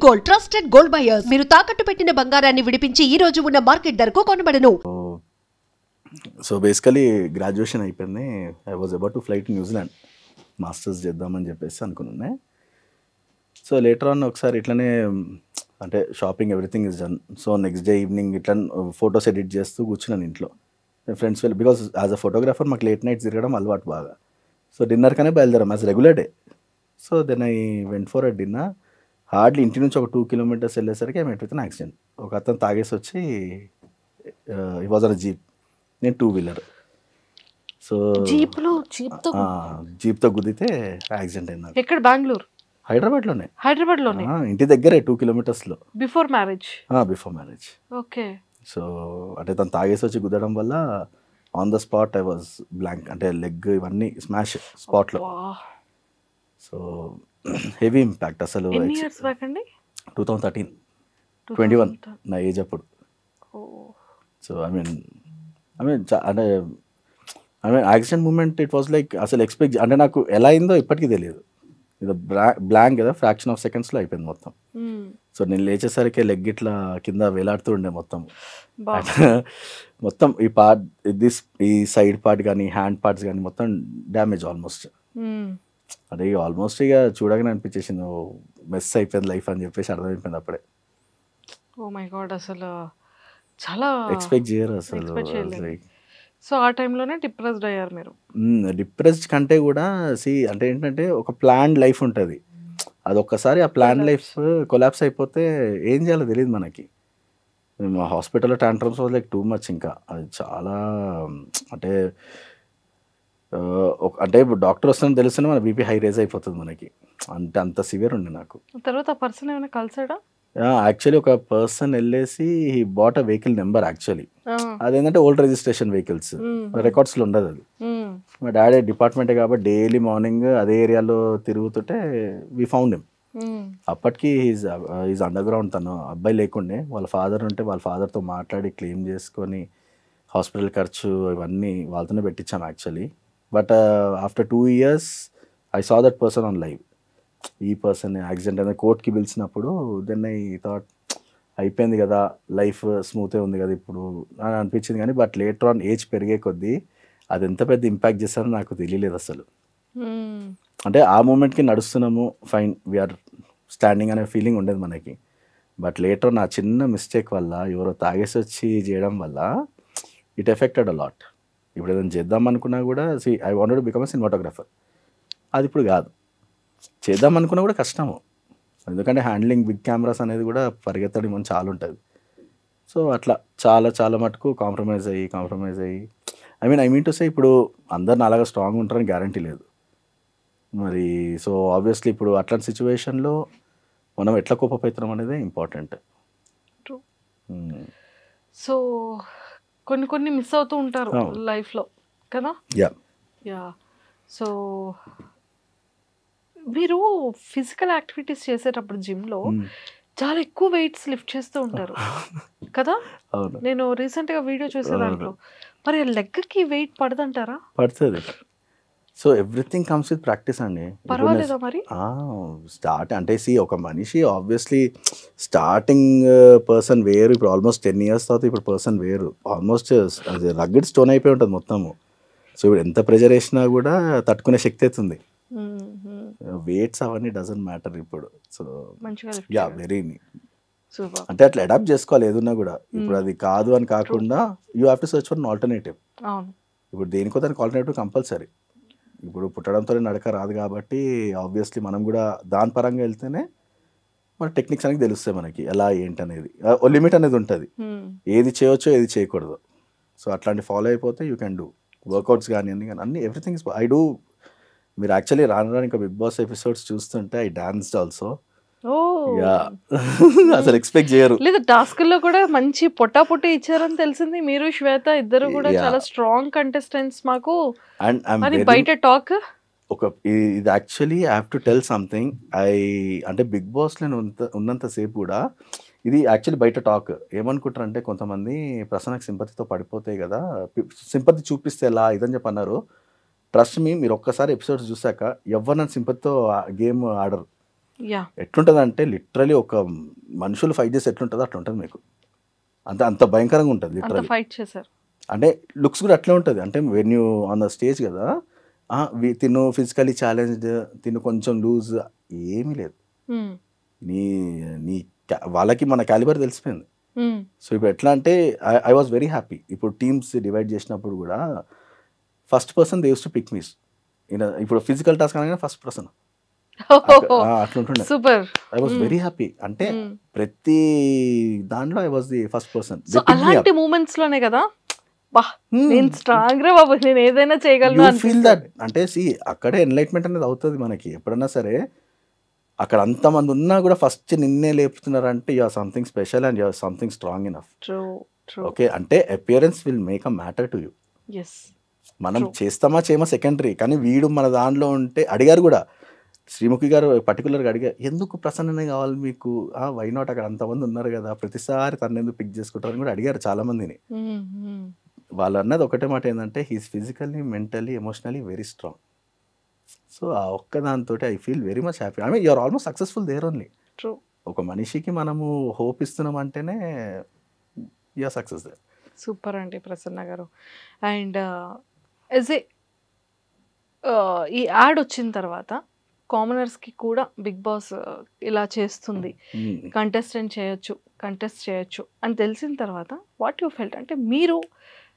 Gold trusted gold buyers. మీరు తాకట్టు పెట్టిన బంగారాన్ని విడిపించి ఈ రోజు ఉన్న మార్కెట్ ధరకు కొనబడను. సో బేసికలీ గ్రాడ్యుయేషన్ అయిపోయింది. I was about to fly to New Zealand masters చేద్దామని చెప్పేసి అనుకున్నాను. సో లేటర్ ఆన్ ఒకసారి ఇట్లనే అంటే shopping everything is done. So next day evening ఇట్లా ఫొటోస్ ఎడిట్ చేస్తూ కూర్చున్నాను ఇంట్లో. ఫ్రెండ్స్ వెళ్ళి బికాజ్ యాజ్ అ ఫోటోగ్రాఫర్ మాకు లేట్ నైట్స్ తిరగడం అలవాటు బాగా. సో డిన్నర్కనే బయలుదేరాం as regular day. So then I went for a dinner. Hardly ఇంటి నుంచి ఒక 2 kilometers వెళ్ళేసరికి I met with an accident. ఒక అతను తాగేసి వచ్చి హీ వాజ్ ఆన్ జీప్, నేను 2-wheeler. సో జీప్తో గుద్దితే యాక్సిడెంట్ అయింది. ఎక్కడ? బెంగళూరు? హైదరాబాద్లోనే. ఇంటి దగ్గరే 2 kilometers. Before marriage? Before marriage. Okay. So అంటే తను తాగేసి వచ్చి గుద్దడం వల్ల on the spot I was blank, అంటే లెగ్ ఇవన్నీ స్మాష్ స్పాట్లో. సో హెవీ ఇంపాక్ట్ అసలు. 2013, 21 నా ఏజ్ అప్పుడు. సో ఐ మీన్ అంటే accident moment it was like అసలు ఎక్స్పెక్ట్ అంటే నాకు ఎలా అయిందో ఇప్పటికీ తెలియదు. ఇది బ్లాంక్ కదా, ఫ్రాక్షన్ ఆఫ్ సెకండ్స్లో అయిపోయింది మొత్తం. సో నేను లేచేసరికి లెగ్ ఇట్లా కింద వేలాడుతూ ఉండే మొత్తం. మొత్తం ఈ పార్ట్ ఈ సైడ్ పార్ట్ కానీ హ్యాండ్ పార్ట్స్ కానీ మొత్తం డ్యామేజ్ ఆల్మోస్ట్. అంటే ఆల్మోస్ట్ ఇక చూడగానే అనిపించేసింది మెస్ అయిపోయింది లైఫ్ అని చెప్పేసి అర్థమైపోయింది అప్పుడే. ఓ మై గాడ్, అసలు చాలా ఎక్స్పెక్ట్ చేయరు అసలు. సో ఆ టైంలోనే డిప్రెస్డ్ అయ్యారు మీరు? డిప్రెస్డ్ కంటే కూడా అంటే ఏంటంటే ఒక ప్లాన్డ్ లైఫ్ ఉంటుంది, అది ఒక్కసారి ఆ ప్లాన్ లైఫ్ కొలాప్స్ అయిపోతే ఏం చేయాలో తెలియదు మనకి. హాస్పిటల్లో tantrums was like too much. ఇంకా అది చాలా అంటే అంటే ఇప్పుడు డాక్టర్ వస్తుందని తెలుస్తూనే మన బీపీ హై రేజ్ అయిపోతుంది మనకి. అంటే అంత సివియర్ ఉండే నాకు. తర్వాత ఆ పర్సన్ ఏమైనా కలిసాడా? యాక్చువల్లీ ఒక పర్సన్ వెళ్ళేసి he bought a vehicle number. Actually అదేంటంటే ఓల్డ్ రిజిస్ట్రేషన్ వెహికల్స్, రికార్డ్స్లో ఉండదు అది. మా డాడీ డిపార్ట్మెంటే కాబట్టి డైలీ మార్నింగ్ అదే ఏరియాలో తిరుగుతుంటే వి ఫౌండ్ హిమ్. అప్పటికి ఈజ్ అండర్ గ్రౌండ్. తను అబ్బాయి లేకుండే, వాళ్ళ ఫాదర్ ఉంటే వాళ్ళ ఫాదర్తో మాట్లాడి క్లెయిమ్ చేసుకొని హాస్పిటల్ ఖర్చు ఇవన్నీ వాళ్ళతోనే పెట్టించాం actually. But after 2 years I saw that person on live. ఈ పర్సన్ యాక్సిడెంట్ అనేది కోర్ట్కి పిలిచినప్పుడు దెన్ ఐ థాట్ అయిపోయింది కదా, లైఫ్ స్మూతే ఉంది కదా ఇప్పుడు అని అనిపించింది. కానీ బట్ లేటర్ ఆన్ ఏజ్ పెరిగే కొద్దీ అది ఎంత పెద్ద ఇంపాక్ట్ చేస్తారో నాకు తెలియలేదు అసలు. అంటే ఆ మూమెంట్కి నడుస్తున్నాము ఫైన్, వీఆర్ స్టాండింగ్ అనే ఫీలింగ్ ఉండేది మనకి. బట్ లేటర్ నా చిన్న మిస్టేక్ వల్ల ఎవరో తాగేసి వచ్చి చేయడం వల్ల ఇట్ ఎఫెక్టెడ్ అ లాట్. ఇప్పుడు ఏదైనా చేద్దాం అనుకున్నా కూడా I wanted to become a cinematographer. అది ఇప్పుడు కాదు, చేద్దాం అనుకున్నా కూడా కష్టము. ఎందుకంటే హ్యాండ్లింగ్ బిగ్ కెమెరాస్ అనేది కూడా పరిగెత్తడం మనం చాలా ఉంటుంది. సో అట్లా చాలా చాలా మటుకు కాంప్రమైజ్ అయ్యి ఐ మీన్ టు సే ఇప్పుడు అందరిని అలాగా స్ట్రాంగ్ ఉంటారని గ్యారంటీ లేదు మరి. సో ఆబ్వియస్లీ ఇప్పుడు అట్లాంటి సిచ్యువేషన్లో మనం ఎట్లా కోపవుతాం అనేది ఇంపార్టెంట్. సో కొన్ని మిస్ అవుతూ ఉంటారు లైఫ్లో కదా. యా. సో మీరు ఫిజికల్ యాక్టివిటీస్ చేసేటప్పుడు జిమ్లో చాలా ఎక్కువ వెయిట్స్ లిఫ్ట్ చేస్తూ ఉంటారు కదా. నేను రీసెంట్గా వీడియో చూసే దాంట్లో మరి లెగ్కి వెయిట్ పడదంటారా? పడుతుంది. So everything comes with practice అండి. పర్వాలేదా మరి? స్టార్ట్ అంటే ఒక మనిషి ఆబ్వియస్లీ స్టార్టింగ్ పర్సన్ వేరు, ఇప్పుడు ఆల్మోస్ట్ 10 years తర్వాత ఇప్పుడు పర్సన్ వేరు. ఆల్మోస్ట్ అది రగ్గడ్ స్టోన్ అయిపోయి ఉంటుంది మొత్తము. సో ఇప్పుడు ఎంత ప్రెజర్ వేసినా కూడా తట్టుకునే శక్తి అవుతుంది. వెయిట్స్ అవన్నీ డజంట్ మ్యాటర్ ఇప్పుడు. సో యా వెరీ అంటే అట్లా అడాప్ట్ చేసుకోవాలి ఏదున్నా కూడా. ఇప్పుడు అది కాదు అని కాకుండా you have to search for an alternative. ఇప్పుడు దేనికో దానికి ఆల్టర్నేటివ్ కంపల్సరీ. ఇప్పుడు పుట్టడంతో నడక రాదు కాబట్టి ఆబ్వియస్లీ మనం కూడా దాని పరంగా వెళ్తేనే మన టెక్నిక్స్ అనేది తెలుస్తాయి మనకి ఎలా ఏంటి అనేది. ఓ లిమిట్ అనేది ఉంటుంది, ఏది చేయవచ్చో ఏది చేయకూడదు. సో అట్లాంటి ఫాలో అయిపోతే యూ కెన్ డూ వర్కౌట్స్ కానీ అన్ని ఎవ్రీథింగ్ ఇస్ ఐ డూ. మీరు యాక్చువల్లీ రాను ఇంకా బిగ్ బాస్ ఎపిసోడ్స్ చూస్తుంటే ఐ డాన్స్డ్ ఆల్సో. అసలు ఎక్స్పెక్ట్ చేయరు. లేదా టాస్క్లో కూడా మంచి పొట్టాపొట్టి ఇచ్చారని తెలిసింది. మీరు శ్వేత ఇద్దరు కూడా చాలా స్ట్రాంగ్ కంటెస్టెంట్స్ మాకు. అండ్ బయట టాక్ ఇది actually I have to tell something. అంటే బిగ్ బాస్లో ఉన్నంతసేపు కూడా ఇది యాక్చువల్లీ బయట టాక్. ఏమనుకుంటారంటే కొంతమంది ప్రసన్నకు సింపతితో పడిపోతాయి కదా, సింపతి చూపిస్తే ఎలా ఇదని చెప్పి అన్నారు. ట్రస్ట్ మీ, మీరు ఒక్కసారి ఎపిసోడ్స్ చూసాక ఎవరు నన్ను సింపతితో గేమ్ ఆడరు. యా ఎట్లుంటుంది అంటే లిటరలీ ఒక మనుషులు ఫైట్ చేసి ఎట్లుంటుందో అట్లా ఉంటుంది మీకు, అంత భయంకరంగా ఉంటుంది అంత లిటరలీ. ఫైట్ చేశారు. అంటే లుక్స్ కూడా అట్లే ఉంటుంది. అంటే when you on the stage కదా, తిను ఫిజికలీ ఛాలెంజ్డ్, తిను కొంచెం లూజ్, ఏమీ లేదు. నీ నీ వాళ్ళకి మన క్యాలిబర్ తెలిసిపోయింది. సో ఇప్పుడు ఎట్లా అంటే ఐ వాజ్ వెరీ హ్యాపీ. ఇప్పుడు టీమ్స్ డివైడ్ చేసినప్పుడు కూడా first person they use to pick me. ఇప్పుడు ఫిజికల్ టాస్క్ అనగానే ఫస్ట్ పర్సన్ అట్లుంటుండే. Super. I was very happy. అంటే ప్రతి దాంట్లో I was the first person. So అలాంటి మూమెంట్స్ లోనే కదా బా నేను స్ట్రాంగ్ రా బాబు, నేను ఏదైనా చేయగలను ఫీల్ దట్. అంటే అక్కడే ఎన్లైట్మెంట్ అనేది అవుతుంది మనకి ఎప్పుడన్నా సరే. అక్కడ అంతమంది ఉన్నా కూడా ఫస్ట్ నిన్నే లేపుతున్నారంటే you are something special and you are something strong enough. Okay, అంటే appearance will make a matter to you. మనం చేస్తామా చేయమా సెకండరీ, కానీ వీడు మన దాంట్లో ఉంటే అడిగారు కూడా. శ్రీముఖి గారు పర్టికులర్గా అడిగారు, ఎందుకు ప్రసన్ననే కావాలి మీకు, వై నాట్, అక్కడ అంతమంది ఉన్నారు కదా, ప్రతిసారి తను ఎందుకు పిక్ చేసుకుంటారని కూడా అడిగారు చాలా మందిని. వాళ్ళు అన్నది ఒకటే మాట ఏంటంటే he's physically, mentally, emotionally very strong. So ఆ ఒక్క దాంతో I feel very much happy. I mean you're almost successful there only. ఒక మనిషికి మనము హోప్ ఇస్తున్నాం అంటేనే యూఆర్ సక్సెస్ దేర్. సూపర్ అండి ప్రసన్న గారు. అండ్ యాజ్ ఏ ఈ యాడ్ వచ్చిన తర్వాత కామనర్స్కి కూడా బిగ్ బాస్ ఇలా చేస్తుంది, కంటెస్ట్ చేయొచ్చు అని తెలిసిన తర్వాత వాట్ యూ ఫెల్ట్? అంటే మీరు